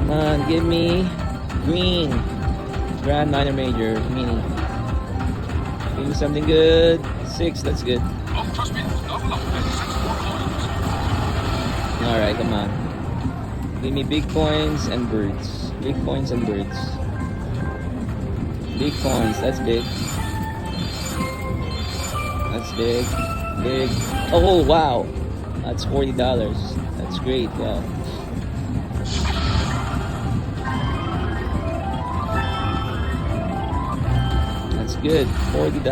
Come on, give me green. Grand, minor, major, mini. Give me something good. 6, that's good. Alright, come on. Give me big coins and birds. Big coins and birds. Big coins, that's big. That's big. Big. Oh, wow. That's $40. That's great. Wow. That's good. $40.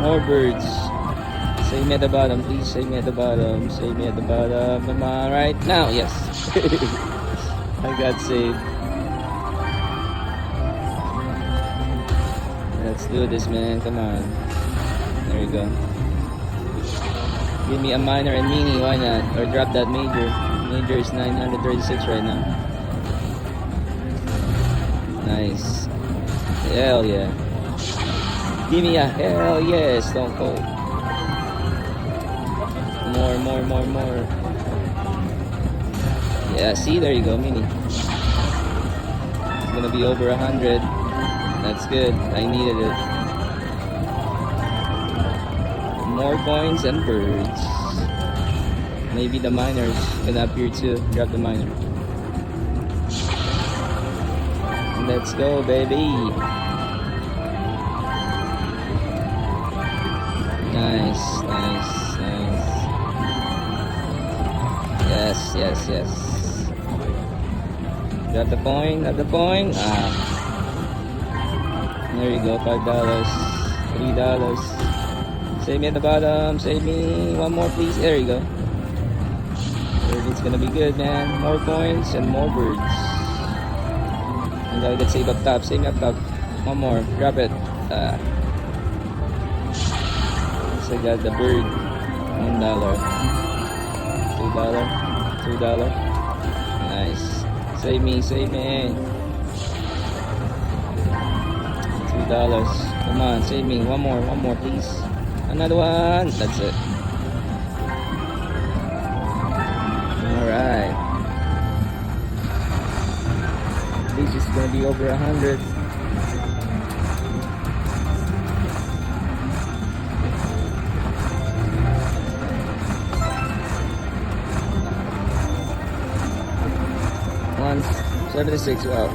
More birds. Save me at the bottom, please. Save me at the bottom. Save me at the bottom. Come on, right now. Yes. I got saved. Let's do this, man. Come on. There you go. Give me a minor and mini. Why not? Or drop that major. Major is 936 right now. Nice. Hell yeah. Give me a hell yes. Stone Cold. More. Yeah, see, there you go, mini. It's gonna be over 100. That's good. I needed it. More coins and birds. Maybe the miners gonna appear too. Drop the miner. Let's go, baby. Nice. Yes. Got the coin, Ah. There you go, $5, $3. Save me at the bottom, save me. One more, please. There you go. It's gonna be good, man. More coins and more birds. And I get save up top, save me up top. One more, drop it. So I got the bird. $1. $2. Nice. Save me. $2. Come on, save me. One more, please. Another one. That's it. Alright. This is gonna be over 100. $176. Wow.